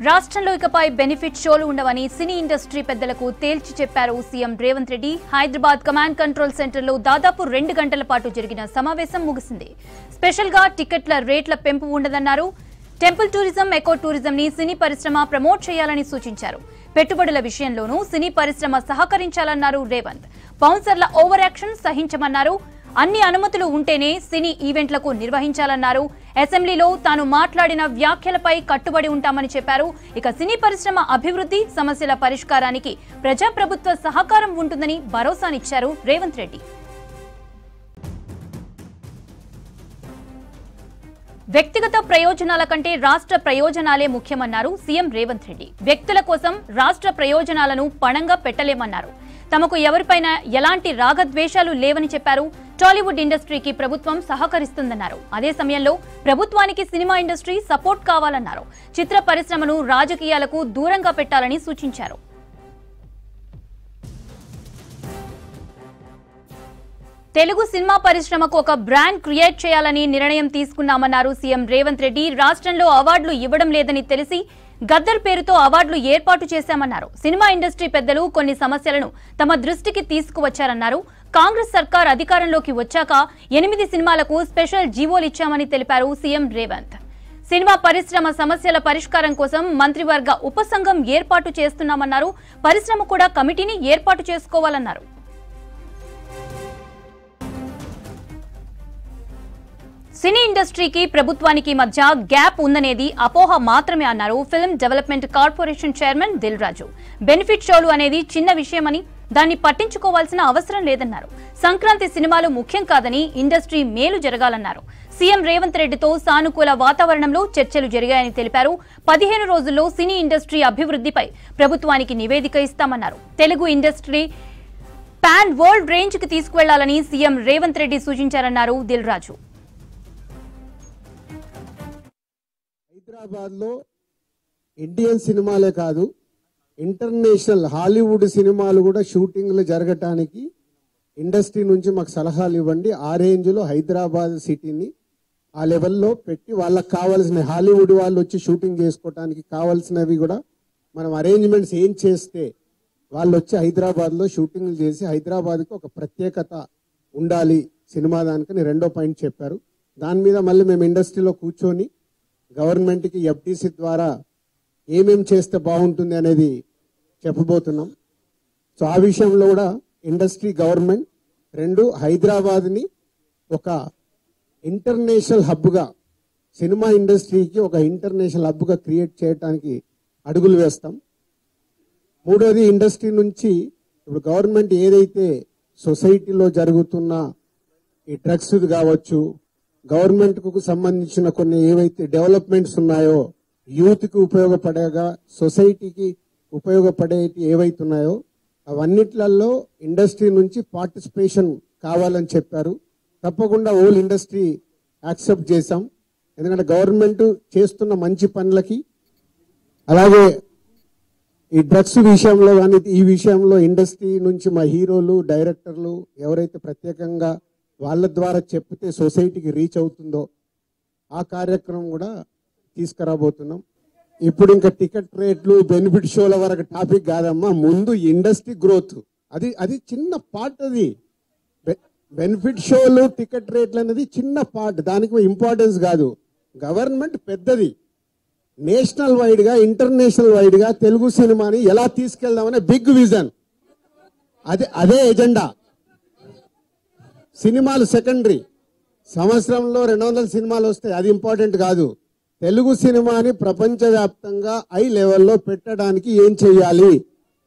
రాష్ట్రంలో ఇకపై బెనిఫిట్ షోలు ఉండవని సినీ ఇండస్ట్రీ పెద్దలకు తేల్చి చెప్పారు CM Revanth Reddy. Hyderabad command control సెంటర్లో దాదాపు 2 గంటల పాటు జరిగిన సమావేశం ముగిసింది. స్పెషల్ గా టికెట్ల రేట్ల పెంపు ఉండదన్నారు. టెంపుల్ టూరిజం, ఎకో టూరిజం ని సినీ పరిశ్రమ ప్రమోట్ చేయాలని సూచించారు. పెట్టుబడుల విషయంలోనూ సినీ పరిశ్రమ సహకరించాలన్నారు రేవంత్. బౌన్సర్ల ఓవర్ యాక్షన్ సహించమన్నారు. అన్ని అనుమతులు ఉంటేనే సినీ ఈవెంట్లకు నిర్వహించాలన్నారు. అసెంబ్లీలో తాను మాట్లాడిన వ్యాఖ్యలపై కట్టుబడి ఉంటామని చెప్పారు. ఇక సినీ పరిశ్రమ అభివృద్ధి, సమస్యల పరిష్కారానికి ప్రజాప్రభుత్వ సహకారం ఉంటుందని భరోసానిచ్చారు రేవంత్ రెడ్డి. వ్యక్తిగత ప్రయోజనాల కంటే రాష్ట్ర ప్రయోజనాలే ముఖ్యమన్నారు సీఎం రేవంత్ రెడ్డి. వ్యక్తుల కోసం రాష్ట్ర ప్రయోజనాలను పణంగా పెట్టలేమన్నారు. తమకు ఎవరిపైన ఎలాంటి రాగద్వేషాలు లేవని చెప్పారు. టాలీవుడ్ ఇండస్ట్రీకి ప్రభుత్వం సహకరిస్తుందన్నారు. అదే సమయంలో ప్రభుత్వానికి సినిమా ఇండస్ట్రీ సపోర్ట్ కావాలన్నారు. చిత్ర పరిశ్రమను రాజకీయాలకు దూరంగా పెట్టాలని సూచించారు. తెలుగు సినిమా పరిశ్రమకు ఒక బ్రాండ్ క్రియేట్ చేయాలని నిర్ణయం తీసుకున్నామన్నారు సీఎం రేవంత్ రెడ్డి. రాష్ట్రంలో అవార్డులు ఇవ్వడం లేదని తెలిసి గద్దర్ పేరుతో అవార్డులు ఏర్పాటు చేశామన్నారు. సినిమా ఇండస్ట్రీ పెద్దలు కొన్ని సమస్యలను తమ దృష్టికి తీసుకువచ్చారన్నారు. కాంగ్రెస్ సర్కార్ అధికారంలోకి వచ్చాక 8 సినిమాలకు స్పెషల్ జీవోలు ఇచ్చామని తెలిపారు సీఎం రేవంత్. సినిమా పరిశ్రమ సమస్యల పరిష్కారం కోసం మంత్రివర్గ ఉపసంఘం ఏర్పాటు చేస్తున్నామన్నారు. పరిశ్రమ కూడా కమిటీని ఏర్పాటు చేసుకోవాలన్నారు. సినీ ఇండస్ట్రీకి ప్రభుత్వానికి మధ్య గ్యాప్ ఉందనేది అపోహ మాత్రమే అన్నారు film development corporation chairman Dil Raju. Benefit షోలు అనేది చిన్న విషయమని, దాన్ని పట్టించుకోవాల్సిన అవసరం లేదన్నారు. సంక్రాంతి సినిమాలు ముఖ్యం కాదని, ఇండస్ట్రీ మేలు జరగాలన్నారు. సీఎం రేవంత్ రెడ్డితో సానుకూల వాతావరణంలో చర్చలు జరిగాయని తెలిపారు. 15 రోజుల్లో సినీ ఇండస్ట్రీ అభివృద్ధిపై ప్రభుత్వానికి నివేదిక ఇస్తామన్నారు. Telugu industry pan world range కి తీసుకువెళ్లాలని సీఎం రేవంత్ రెడ్డి సూచించారన్నారు దిల్ రాజు. హైదరాబాద్ లో ఇండియన్ సినిమాలే కాదు, ఇంటర్నేషనల్ హాలీవుడ్ సినిమాలు కూడా షూటింగ్లు జరగటానికి ఇండస్ట్రీ నుంచి మాకు సలహాలు ఇవ్వండి. ఆ రేంజ్లో హైదరాబాద్ సిటీని ఆ లెవెల్లో పెట్టి వాళ్ళకి కావాల్సిన హాలీవుడ్ వాళ్ళు వచ్చి షూటింగ్ చేసుకోవటానికి కావాల్సినవి కూడా మనం అరేంజ్మెంట్స్ ఏం చేస్తే వాళ్ళు వచ్చి హైదరాబాద్లో షూటింగ్లు చేసి హైదరాబాద్కి ఒక ప్రత్యేకత ఉండాలి సినిమా దానికని 2వ పాయింట్ చెప్పారు. దాని మీద మళ్ళీ మేము ఇండస్ట్రీలో కూర్చొని గవర్నమెంట్కి ఎఫ్టీసీ ద్వారా ఏమేం చేస్తే బాగుంటుంది అనేది చెప్పబోతున్నాం. సో ఆ విషయంలో కూడా ఇండస్ట్రీ, గవర్నమెంట్ 2 హైదరాబాద్ని ఒక ఇంటర్నేషనల్ హబ్గా, సినిమా ఇండస్ట్రీకి ఒక ఇంటర్నేషనల్ హబ్గా క్రియేట్ చేయడానికి అడుగులు వేస్తాం. 3వది ఇండస్ట్రీ నుంచి ఇప్పుడు గవర్నమెంట్ ఏదైతే సొసైటీలో జరుగుతున్న ఈ డ్రగ్స్ కావచ్చు, గవర్నమెంట్ కు సంబంధించిన కొన్ని ఏవైతే డెవలప్మెంట్స్ ఉన్నాయో, యూత్ కి ఉపయోగపడేగా సొసైటీకి ఉపయోగపడేటి ఏవైతున్నాయో అవన్నిట్లలో ఇండస్ట్రీ నుంచి పార్టిసిపేషన్ కావాలని చెప్పారు. తప్పకుండా ఓల్ ఇండస్ట్రీ యాక్సెప్ట్ చేశాం. ఎందుకంటే గవర్నమెంట్ చేస్తున్న మంచి పనులకి, అలాగే ఈ డ్రగ్స్ విషయంలో కానీ ఈ విషయంలో ఇండస్ట్రీ నుంచి మా హీరోలు, డైరెక్టర్లు ఎవరైతే ప్రత్యేకంగా వాళ్ళ ద్వారా చెప్తే సొసైటీకి రీచ్ అవుతుందో ఆ కార్యక్రమం కూడా తీసుకురాబోతున్నాం. ఇప్పుడు ఇంకా టికెట్ రేట్లు, బెనిఫిట్ షోల వరకు టాపిక్ కాదమ్మా, ముందు ఇండస్ట్రీ గ్రోత్ అది చిన్న పార్ట్. అది బెనిఫిట్ షోలు, టికెట్ రేట్లు అనేది చిన్న పార్ట్, దానికి ఇంపార్టెన్స్ కాదు. గవర్నమెంట్ పెద్దది, నేషనల్ వైడ్గా, ఇంటర్నేషనల్ వైడ్గా తెలుగు సినిమాని ఎలా తీసుకెళ్దామనే బిగ్ విజన్, అదే ఎజెండా. సినిమాలు సెకండరీ, సంవత్సరంలో 200 సినిమాలు వస్తాయి, అది ఇంపార్టెంట్ కాదు. తెలుగు సినిమాని ప్రపంచవ్యాప్తంగా హై లెవెల్లో పెట్టడానికి ఏం చెయ్యాలి,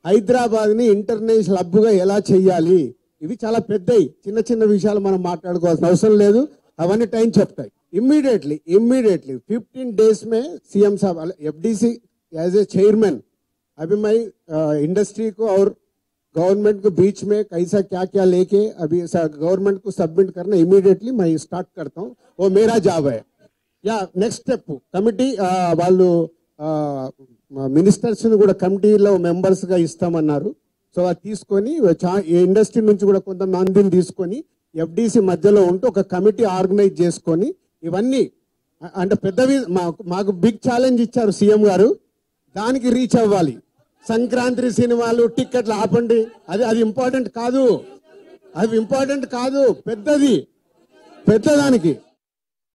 హైదరాబాద్ని ఇంటర్నేషనల్ హబ్గా ఎలా చెయ్యాలి, ఇవి చాలా పెద్దవి. చిన్న చిన్న విషయాలు మనం మాట్లాడుకోవాల్సిన అవసరం లేదు, అవన్నీ టైం చెప్తాయి. ఇమ్మీడిएटली 15 डेज में सीएम साहब एफडीसी एज ए चेयरमैन अभी मैं इंडस्ट्री को और गवर्नमेंट को बीच में कैसा क्या क्या लेके अभी गवर्नमेंट को सबमिट करना इमीडिएटली मैं स्टार्ट करता हूँ. वो मेरा जॉब है. या नेक्स्ट स्टेप कमिटी వాళ్ళు మినిస్టర్స్ ని కూడా కమిటీలో మెంబర్స్ గా ఇస్తామన్నారు. సో అది తీసుకొని ఇండస్ట్రీ నుంచి కూడా కొంతమందిని తీసుకొని ఎఫ్డీసీ మధ్యలో ఉంటూ ఒక కమిటీ ఆర్గనైజ్ చేసుకొని ఇవన్నీ అంటే పెద్దవి మాకు బిగ్ ఛాలెంజ్ ఇచ్చారు సీఎం గారు. దానికి రీచ్ అవ్వాలి. సంక్రాంతి సినిమాలు టిక్కెట్లు ఆపండి, అది ఇంపార్టెంట్ కాదు, అది ఇంపార్టెంట్ కాదు, పెద్దదానికి